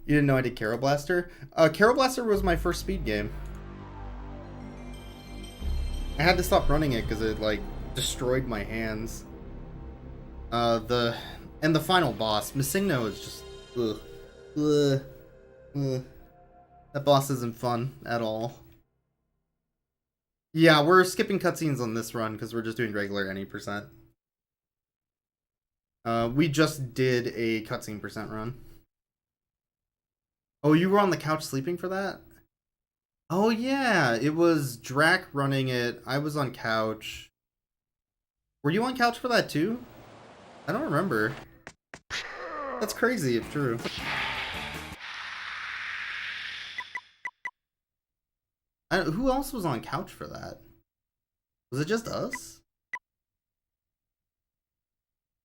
You didn't know I did Carol Blaster? Carol Blaster was my first speed game. I had to stop running it because it, like, destroyed my hands. The final boss, Missigno, is just... Ugh. Ugh. Ugh. That boss isn't fun at all. Yeah, we're skipping cutscenes on this run because we're just doing regular any percent. We just did a cutscene percent run. Oh, you were on the couch sleeping for that? Oh yeah, it was Drac running it. I was on couch. Were you on couch for that too? I don't remember. That's crazy if true. Who else was on couch for that? Was it just us?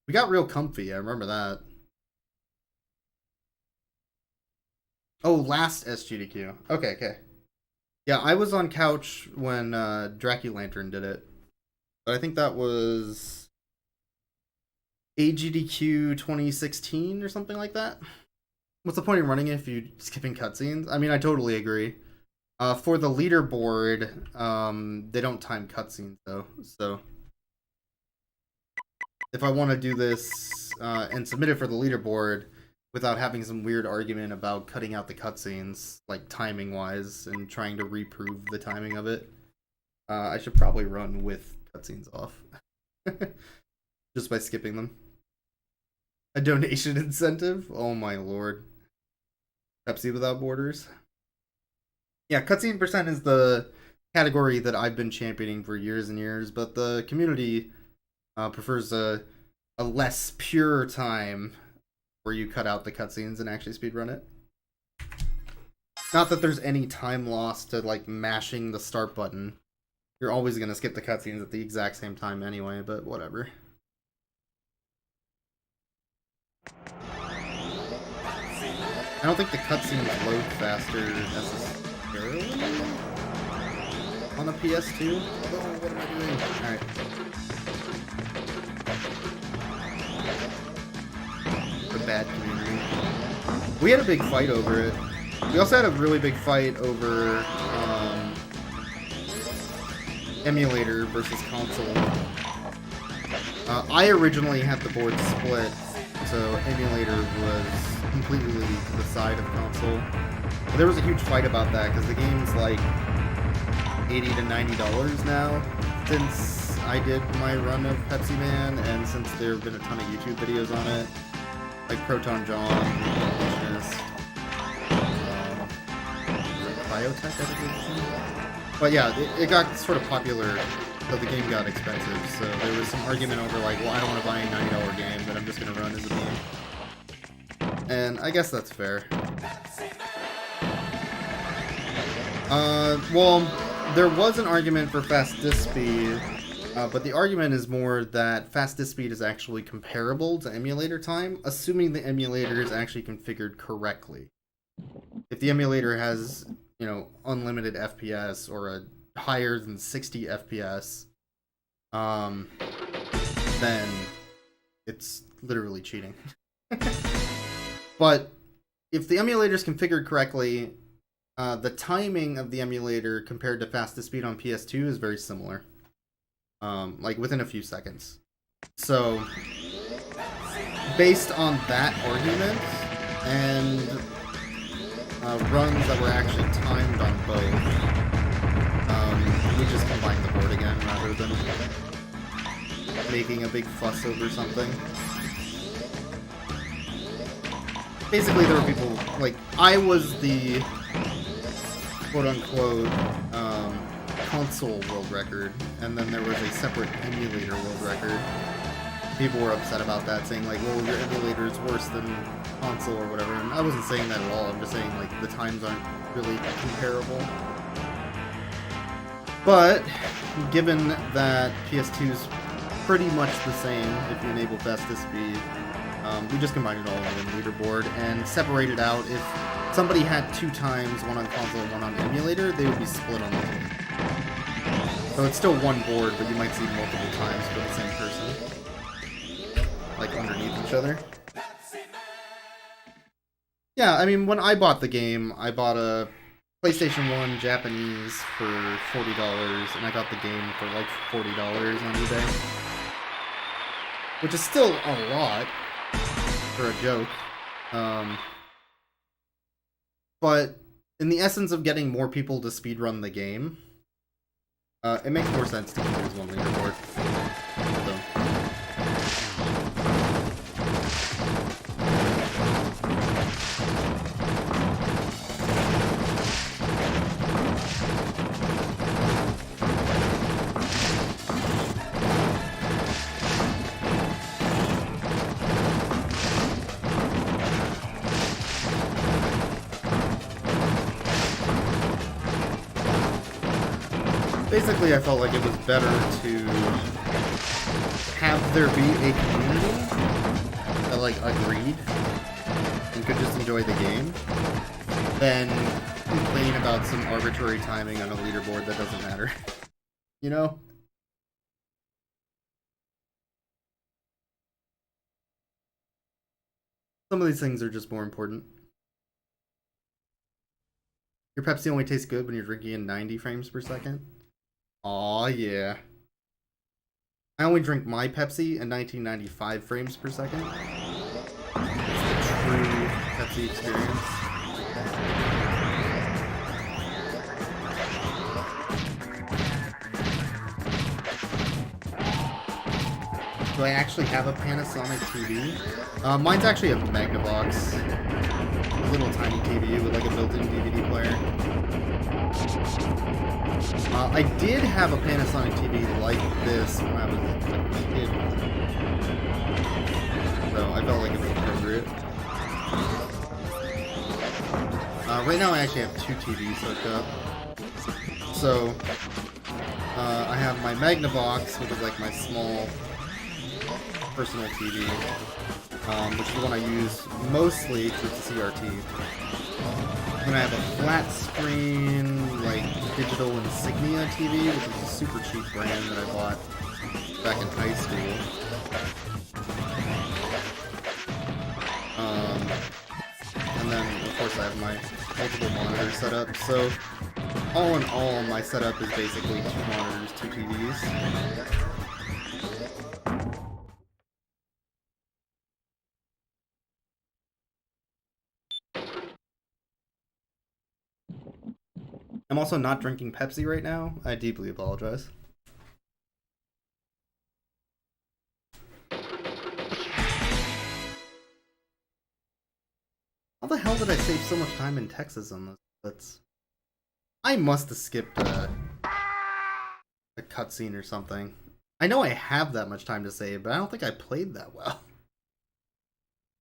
We got real comfy, I remember that. Oh, last SGDQ. Okay. Yeah, I was on couch when Draculantern did it. But I think that was AGDQ 2016 or something like that. What's the point of running it if you're skipping cutscenes? I mean, I totally agree. For the leaderboard, they don't time cutscenes though, so if I want to do this and submit it for the leaderboard without having some weird argument about cutting out the cutscenes, like timing wise, and trying to reprove the timing of it, I should probably run with cutscenes off. Just by skipping them. A donation incentive? Oh my lord. Pepsi without borders. Yeah, cutscene percent is the category that I've been championing for years and years, but the community prefers a less pure time where you cut out the cutscenes and actually speedrun it. Not that there's any time lost to like mashing the start button. You're always gonna skip the cutscenes at the exact same time anyway, but whatever. I don't think the cutscenes load faster necessarily on a PS2. Oh, what am I doing? Alright. The bad community. We had a big fight over it. We also had a really big fight over emulator versus console. I originally had the board split, so emulator was completely to the side of console. But there was a huge fight about that because the game's like $80 to $90 now since I did my run of Pepsiman, and since there have been a ton of YouTube videos on it, like Proton John, Biotech, I think it's name. But yeah, it got sort of popular, so the game got expensive. So there was some argument over like, well, I don't want to buy a $90 game that I'm just going to run as a game. And I guess that's fair. Well, there was an argument for fast disk speed, but the argument is more that fast disk speed is actually comparable to emulator time, assuming the emulator is actually configured correctly. If the emulator has, you know, unlimited FPS or a higher than 60 FPS, then it's literally cheating. But if the emulator is configured correctly, the timing of the emulator compared to fastest speed on PS2 is very similar. Like within a few seconds. So, based on that argument, and runs that were actually timed on both, we just combined the board again rather than making a big fuss over something. Basically, there were people, like, I was the quote-unquote console world record, and then there was a separate emulator world record. People were upset about that, saying like, well, your emulator is worse than console or whatever, and I wasn't saying that at all. I'm just saying like the times aren't really comparable. But given that PS2 is pretty much the same if you enable fastest speed, we just combined it all in the leaderboard and separated out. If somebody had two times, one on console and one on emulator, they would be split on the team. So it's still one board, but you might see multiple times for the same person, like underneath each other. Yeah, I mean, when I bought the game, I bought a PlayStation 1 Japanese for $40, and I got the game for like $40 on eBay, which is still a lot for a joke. But in the essence of getting more people to speedrun the game, it makes more sense to use one leaderboard. So. Basically, I felt like it was better to have there be a community that, like, agreed and could just enjoy the game than complain about some arbitrary timing on a leaderboard that doesn't matter. You know? Some of these things are just more important. Your Pepsi only tastes good when you're drinking in 90 frames per second? Aw, yeah. I only drink my Pepsi in 1995 frames per second. It's the true Pepsi experience. Do I actually have a Panasonic TV? Mine's actually a Magnavox. A little tiny TV with like a built-in DVD player. I did have a Panasonic TV like this when I was a kid. So I felt like it was appropriate. Right now I actually have two TVs hooked up. So, I have my Magnavox, which is like my small personal TV, which is the one I use mostly for CRT. And I have a flat screen, like, digital Insignia TV, which is a super cheap brand that I bought back in high school. And then, of course, I have my multiple monitors set up. So, all in all, my setup is basically 2 monitors, 2 TVs. I'm also not drinking Pepsi right now. I deeply apologize. How the hell did I save so much time in Texas on this? I must have skipped a cutscene or something. I know I have that much time to save, but I don't think I played that well.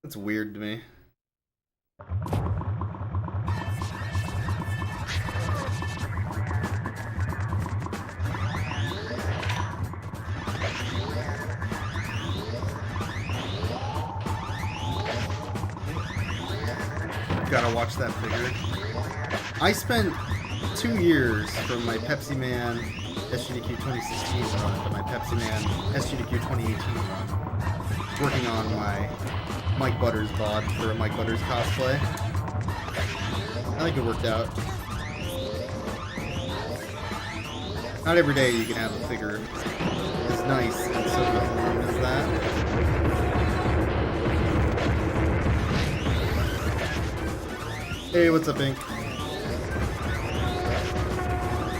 That's weird to me. Gotta watch that figure. I spent 2 years from my Pepsiman SGDQ 2016 run to my Pepsiman SGDQ 2018 run, working on my Mike Butters bod for a Mike Butters cosplay. I think it worked out. Not every day you can have a figure as nice and so deformed as that. Hey, what's up, Ink?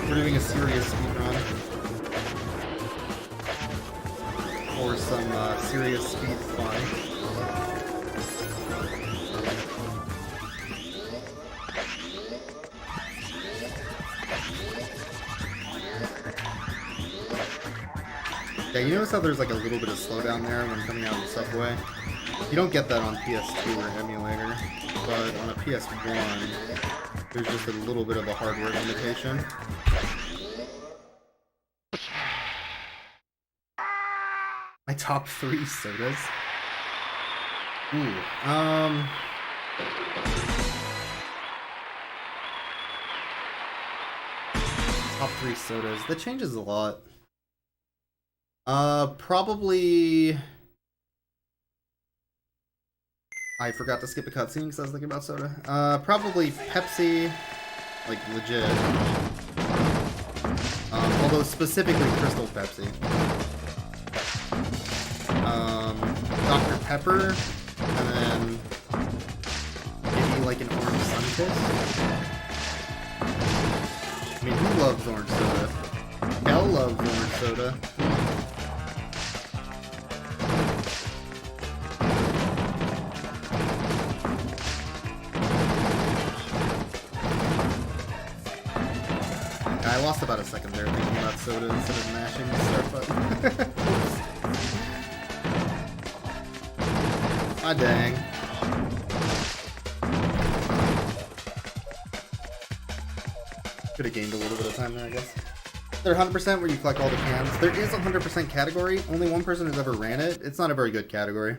We're doing a serious speedrun. Or some serious speed fun. Yeah, you notice how there's like a little bit of slowdown there when coming out of the subway? You don't get that on PS2 or emulator, but on a PS1, there's just a little bit of a hardware limitation. My top 3 sodas? Ooh, top 3 sodas. That changes a lot. Probably I forgot to skip a cutscene because I was thinking about soda. Probably Pepsi, like legit. Although specifically Crystal Pepsi. Dr. Pepper, and then maybe like an orange Sunkist. I mean, who loves orange soda? Elle loves orange soda. I lost about a second there thinking about soda instead of mashing the start button. Ah, dang. Could have gained a little bit of time there, I guess. They're 100% where you collect all the cans. There is a 100% category. Only one person has ever ran it. It's not a very good category.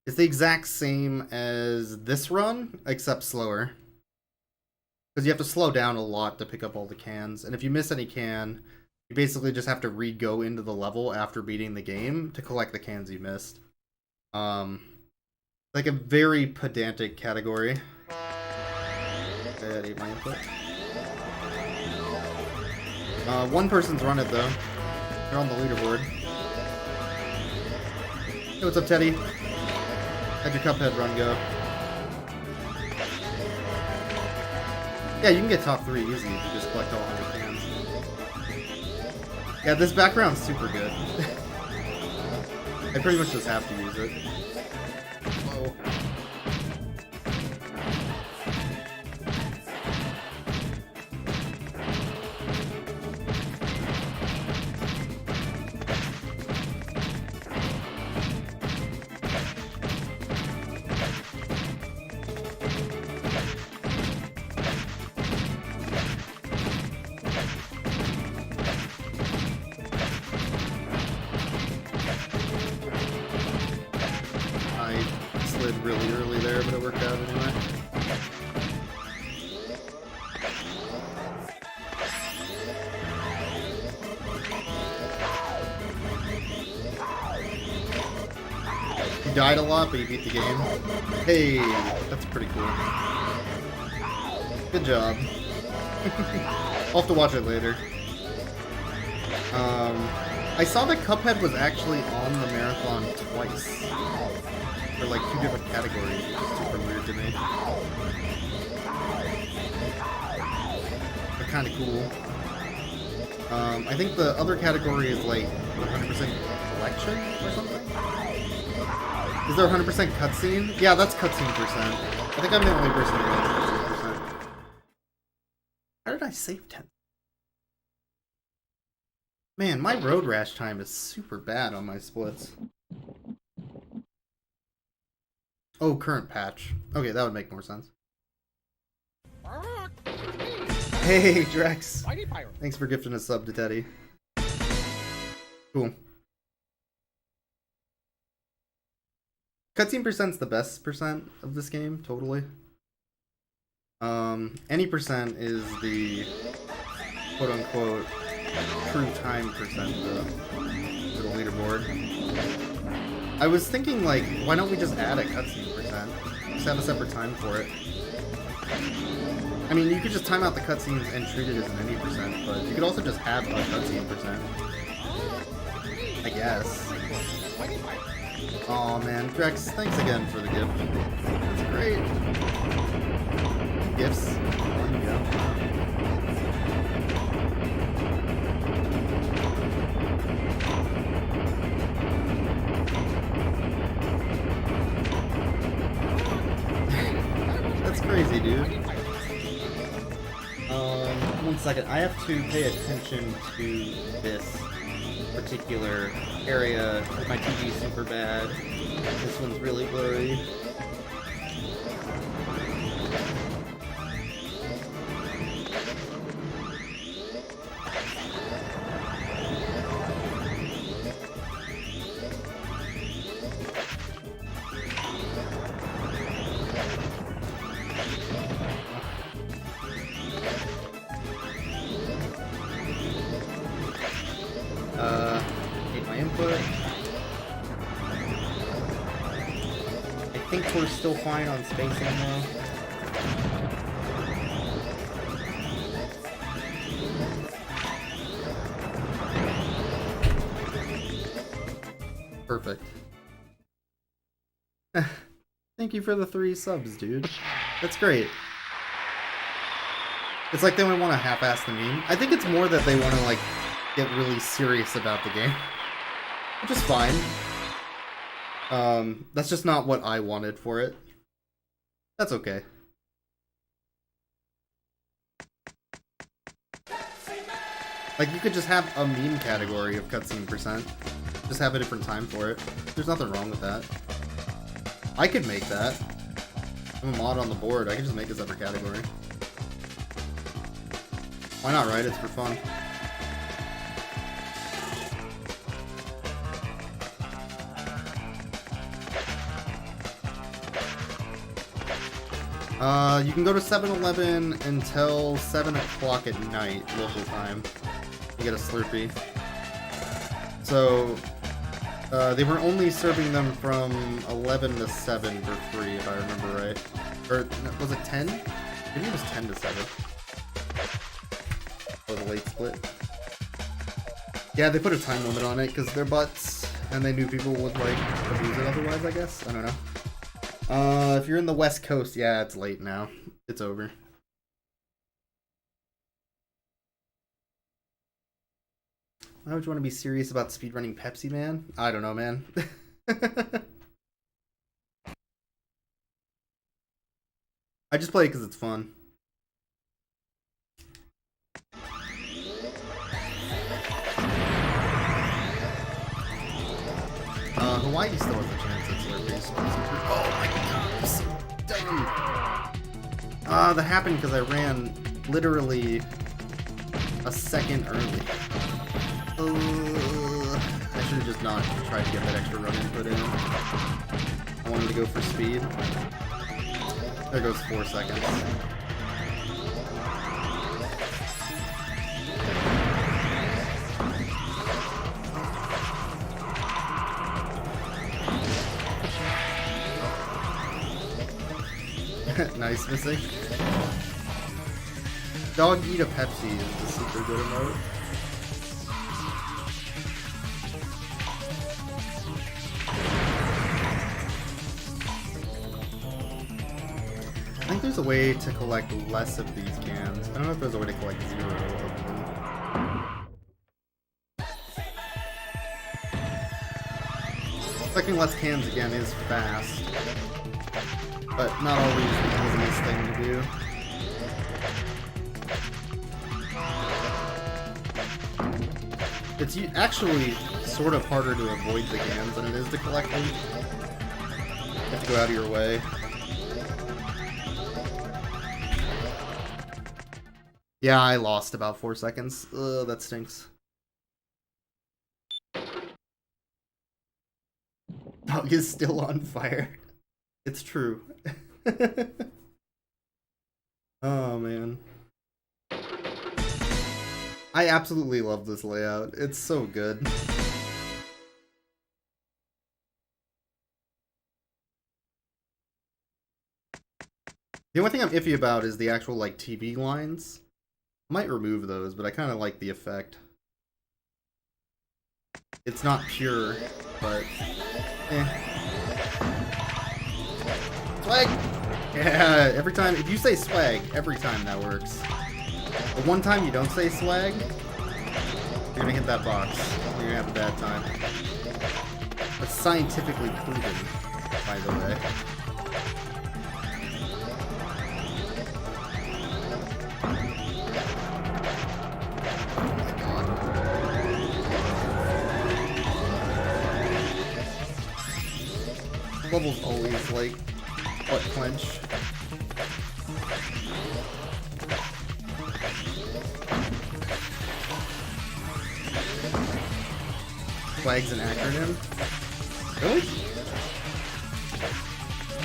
It's the exact same as this run, except slower. Because you have to slow down a lot to pick up all the cans. And if you miss any can, you basically just have to re-go into the level after beating the game to collect the cans you missed. Like a very pedantic category. I ate my input. One person's run it though. They're on the leaderboard. Hey, what's up, Teddy? How'd your Cuphead run go? Yeah, you can get top 3 easy if you just collect all 100 cans. Yeah, this background's super good. I pretty much just have to use it. Whoa. Really early there, but it worked out anyway. You died a lot, but you beat the game. Hey, that's pretty cool. Good job. I'll have to watch it later. I saw that Cuphead was actually on the marathon twice. For like 2 different categories, which is super weird to me. But kind of cool. I think the other category is like 100% collection or something? Is there 100% cutscene? Yeah, that's cutscene percent. I think I'm the only person who gets cutscene percent. How did I save 10? Man, my road rash time is super bad on my splits. Oh, current patch. Okay, that would make more sense. Hey, Drex. Thanks for gifting a sub to Teddy. Cool. Cutscene percent's the best percent of this game, totally. Any percent is the quote-unquote true time percent for the leaderboard. I was thinking, like, why don't we just add a cutscene percent? Just have a separate time for it. I mean, you could just time out the cutscenes and treat it as an any percent, but you could also just have a cutscene percent. I guess. Aw, man. Drex, thanks again for the gift. That's great. Gifts. There you go. Crazy, dude. 1 second. I have to pay attention to this particular area. My TV's super bad. This one's really blurry. think we're still fine on spacing though. Perfect. Thank you for the 3 subs, dude. That's great. It's like they only want to half-ass the meme. I think it's more that they want to, like, get really serious about the game. Which is fine. That's just not what I wanted for it. That's okay. Like, you could just have a meme category of cutscene percent. Just have a different time for it. There's nothing wrong with that. I could make that. I'm a mod on the board. I could just make this every category. Why not, right? It's for fun. You can go to 7-Eleven until 7 o'clock at night, local time. You get a Slurpee. So, they were only serving them from 11 to 7 for free, if I remember right. Or, was it 10? Maybe it was 10 to 7. Oh, the late split. Yeah, they put a time limit on it because they're butts, and they knew people would, like, abuse it otherwise, I guess? I don't know. If you're in the West Coast, yeah, it's late now. It's over. Why would you want to be serious about speedrunning Pepsiman? I don't know, man. I just play it because it's fun. Hawaii still has a chance at Slurpees. Oh my god, I'm so dumb! That happened because I ran literally a second early. I should have just not tried to get that extra run input in. I wanted to go for speed. There goes 4 seconds. Nice missing. Dog eat a Pepsi is the super good emote. I think there's a way to collect less of these cans. I don't know if there's a way to collect 0 of them. Collecting less cans again is fast, but not always the easiest thing to do. It's actually sort of harder to avoid the cans than it is to collect them. You have to go out of your way. Yeah, I lost about 4 seconds. Ugh, that stinks. Dog is still on fire. It's true. Oh, man. I absolutely love this layout. It's so good. The only thing I'm iffy about is the actual, like, TV lines. I might remove those, but I kind of like the effect. It's not pure, but Swag! Yeah, every time, if you say swag, every time that works. The one time you don't say swag, you're gonna hit that box. You're gonna have a bad time. That's scientifically proven, by the way. Level's always like butt clench. Swag's an acronym? Really?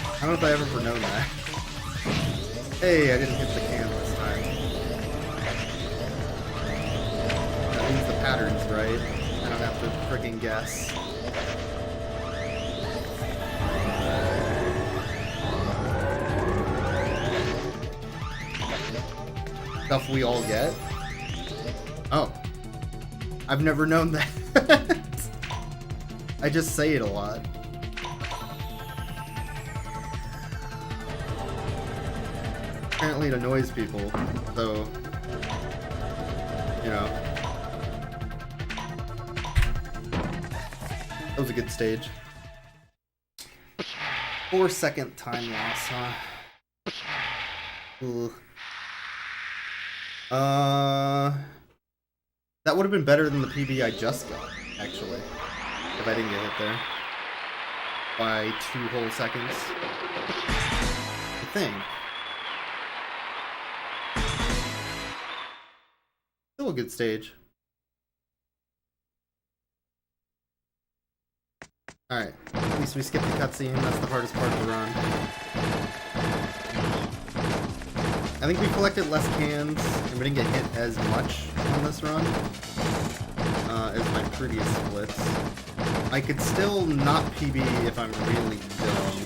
I don't know if I ever known that. Hey, I didn't hit the can this time. That means the pattern's right. I don't have to freaking guess. stuff we all get. Oh. I've never known that. I just say it a lot. Apparently it annoys people, so, you know. That was a good stage. 4-second time loss, huh? Ugh. That would have been better than the PB I just got, actually. If I didn't get hit there. By 2 whole seconds. I think. Still a good stage. Alright, at least we skipped the cutscene, that's the hardest part of the run. I think we collected less cans, and we didn't get hit as much on this run as my previous splits. I could still not PB if I'm really dumb.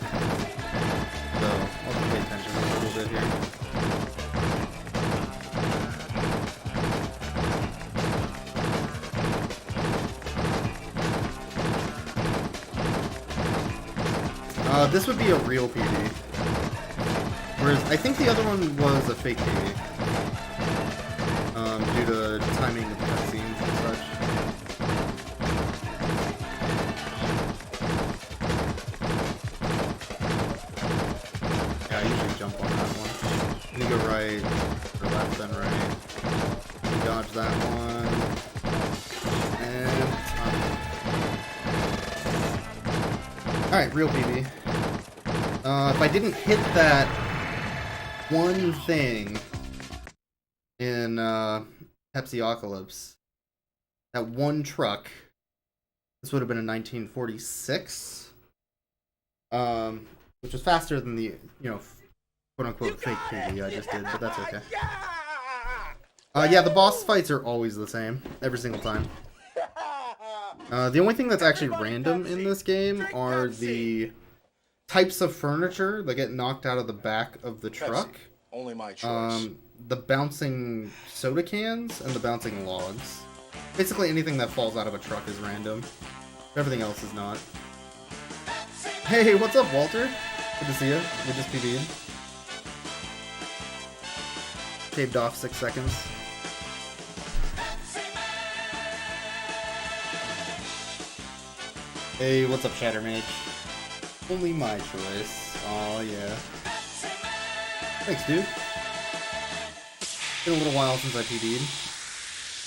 So, I'll have to pay attention a little bit here. This would be a real PB. Whereas, I think the other one was a fake PB. Due to timing of cutscenes and such. Yeah, I usually jump on that one. And you go right, or left, then right. You dodge that one. And alright, real PB. If I didn't hit that one thing in Pepsi-ocalypse, that one truck, this would have been a 1946, which was faster than the, you know, quote-unquote fake PB I just did, but that's okay. Yeah, the boss fights are always the same, every single time. The only thing that's actually random in this game are the types of furniture that get knocked out of the back of the truck. Pepsi, only my choice. The bouncing soda cans and the bouncing logs. Basically anything that falls out of a truck is random. Everything else is not. Hey, what's up, Walter? Good to see you. We just PB'd. Shaved off 6 seconds. Hey, what's up, Shattermage? Only my choice. Aw, yeah. Thanks, dude. Been a little while since I PB'd.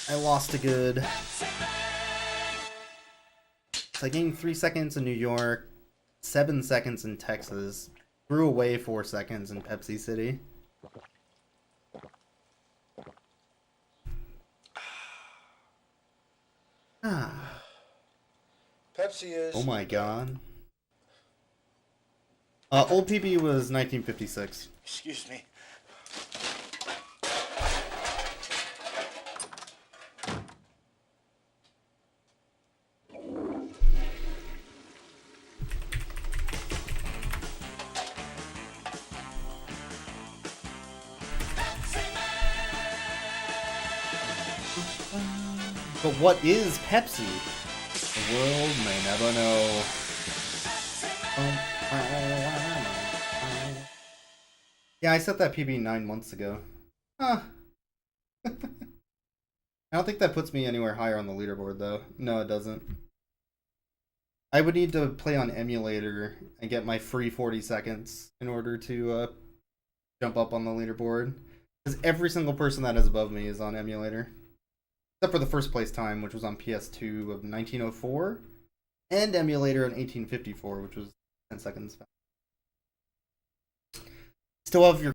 I lost a good... So I gained 3 seconds in New York, 7 seconds in Texas, threw away 4 seconds in Pepsi City. Pepsi is... Oh my god. Old PB was 1956. Excuse me. But what is Pepsi? The world may never know. Yeah, I set that PB 9 months ago. Huh. I don't think that puts me anywhere higher on the leaderboard, though. No, it doesn't. I would need to play on emulator and get my free 40 seconds in order to jump up on the leaderboard. Because every single person that is above me is on emulator. Except for the first place time, which was on PS2 of 1904. And emulator in 1854, which was 10 seconds. Still have your